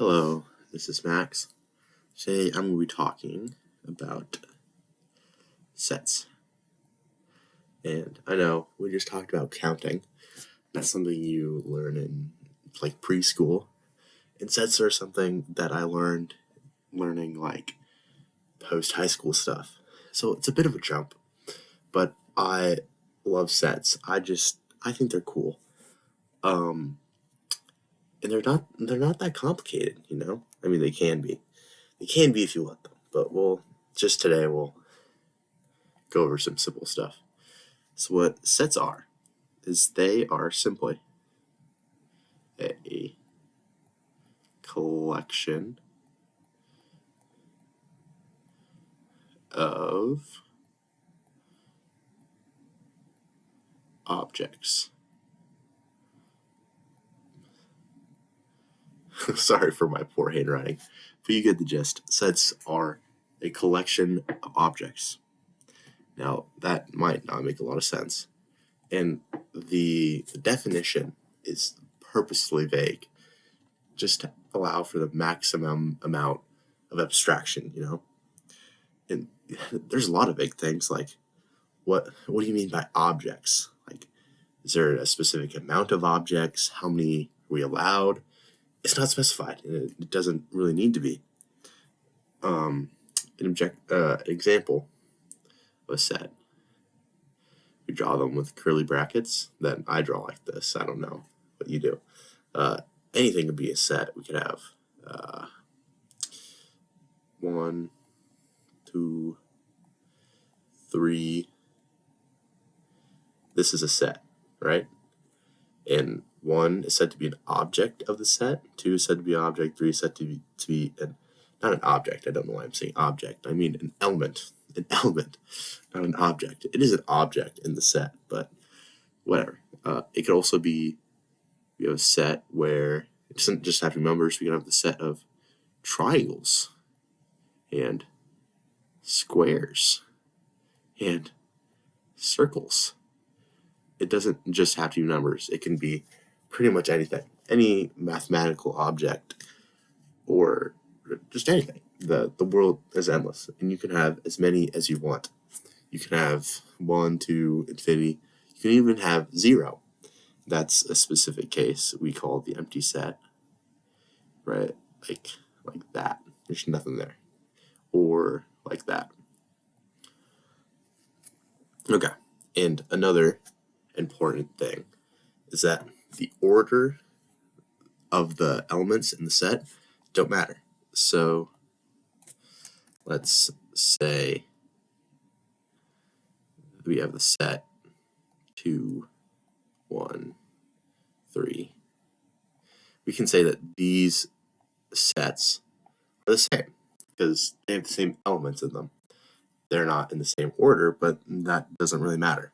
Hello, this is Max. Today I'm going to be talking about sets. And I know we just talked about counting. That's something you learn in preschool. And sets are something that I learned learning post high school stuff. So it's a bit of a jump, but I love sets. I think they're cool. And they're not that complicated, you know? I mean, they can be. They can be if you let them. But today we'll go over some simple stuff. So what sets are is they are simply a collection of objects. Sorry for my poor handwriting, but you get the gist. Sets are a collection of objects. Now, that might not make a lot of sense. And the definition is purposefully vague, just to allow for the maximum amount of abstraction, you know? And there's a lot of big things like what do you mean by objects? Like, is there a specific amount of objects? How many are we allowed? It's not specified, and it doesn't really need to be. An example of a set. We draw them with curly brackets. Then I draw like this. I don't know what you do. Anything could be a set. We could have 1, 2, 3. This is a set, right? And 1 is said to be an object of the set. 2 is said to be an object. 3 is said to be not an object. I don't know why I'm saying object. I mean an element. An element, not an object. It is an object in the set, but whatever. It could also be, we have a set where it doesn't just have to be numbers. We can have the set of triangles and squares and circles. It doesn't just have to be numbers. It can be pretty much anything, any mathematical object, or just anything. The world is endless, and you can have as many as you want. You can have 1 to infinity. You can even have 0. That's a specific case we call the empty set, right? Like that. There's nothing there. Or like that. Okay. And another important thing is that the order of the elements in the set don't matter. So let's say we have the set 2, 1, 3. We can say that these sets are the same because they have the same elements in them. They're not in the same order, but that doesn't really matter.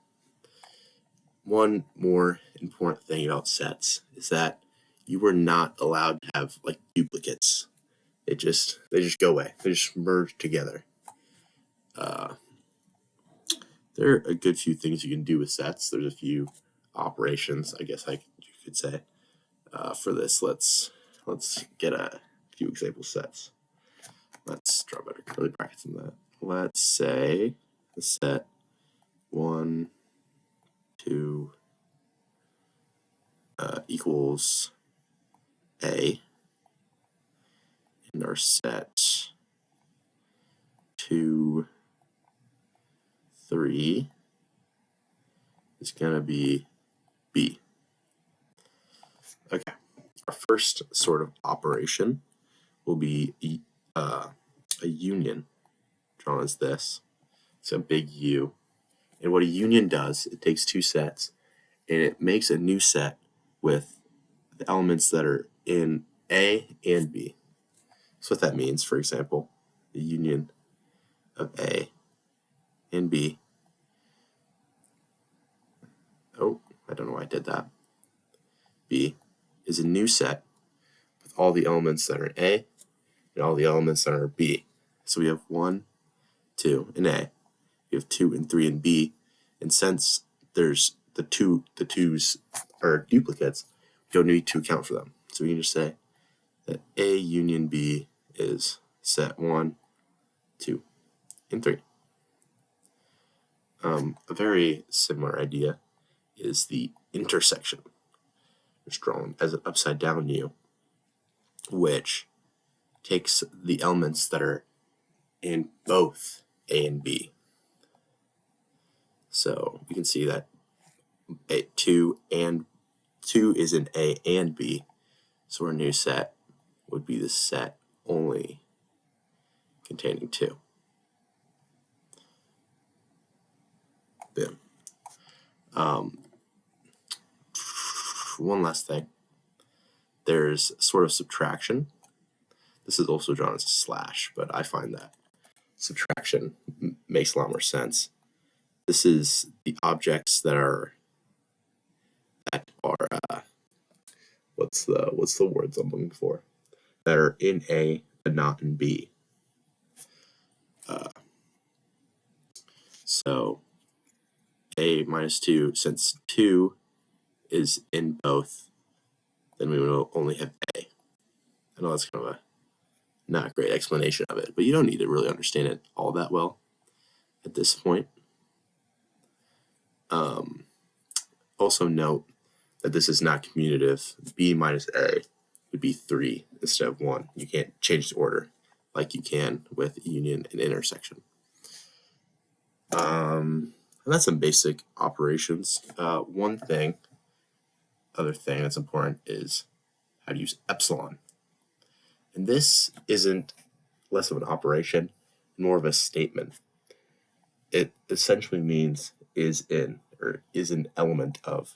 One more important thing about sets is that you were not allowed to have duplicates. They just go away. They just merge together. There are a good few things you can do with sets. There's a few operations, I guess you could say. For this, let's get a few example sets. Let's draw better curly brackets in that. Let's say the set 1, 2 equals A, and our set 2, 3 is going to be B. Okay, our first sort of operation will be a union, drawn as this. It's a big U. And what a union does, it takes two sets, and it makes a new set with the elements that are in A and B. So what that means, for example, the union of A and B. Oh, I don't know why I did that. B is a new set with all the elements that are in A and all the elements that are B. So we have 1, 2 in A. We have 2 and 3 in B. And since there's the twos are duplicates, we don't need to account for them. So we can just say that A union B is set 1, 2, and 3. A very similar idea is the intersection. It's drawn as an upside down U, which takes the elements that are in both A and B. So we can see that 2 is in A and B. So our new set would be the set only containing 2. Boom. One last thing. There's sort of subtraction. This is also drawn as a slash, but I find that subtraction makes a lot more sense. This is the objects that are what's the words I'm looking for? That are in A but not in B. So A minus 2, since 2 is in both, then we will only have A. I know that's kind of a not great explanation of it, but you don't need to really understand it all that well at this point. Also note that this is not commutative. B minus A would be 3 instead of 1. You can't change the order like you can with union and intersection. And that's some basic operations. Other thing that's important is how to use epsilon. And this isn't less of an operation, more of a statement. It essentially means is in, or is an element of.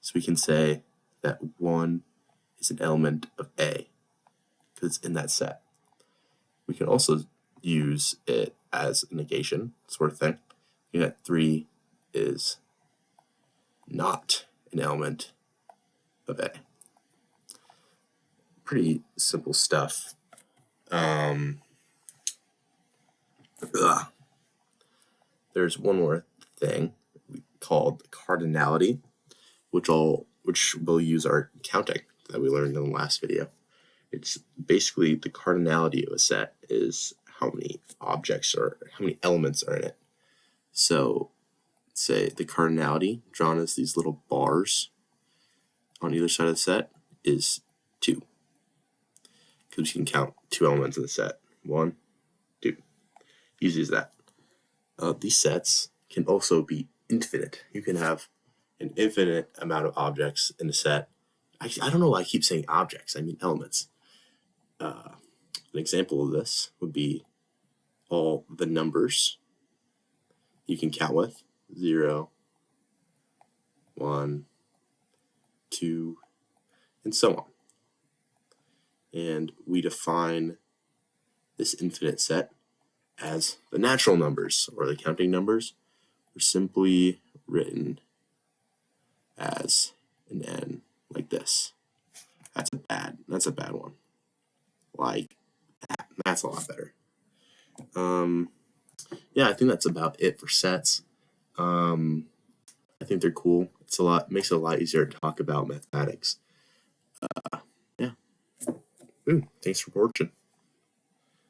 So we can say that 1 is an element of A because it's in that set. We can also use it as a negation sort of thing. That 3 is not an element of A. Pretty simple stuff. There's one more thing called cardinality, which we'll use our counting that we learned in the last video. It's basically the cardinality of a set is how many elements are in it. So say the cardinality, drawn as these little bars on either side of the set, is 2. Because you can count 2 elements in the set. 1, 2. Easy as that. These sets can also be infinite. You can have an infinite amount of objects in a set. I don't know why I keep saying objects. I mean elements. An example of this would be all the numbers you can count with. 0, 1, 2, and so on. And we define this infinite set as the natural numbers, or the counting numbers, are simply written as an n like this. That's a bad one. Like that. That's a lot better. Yeah, I think that's about it for sets. I think they're cool. Makes it a lot easier to talk about mathematics. Yeah. Thanks for watching.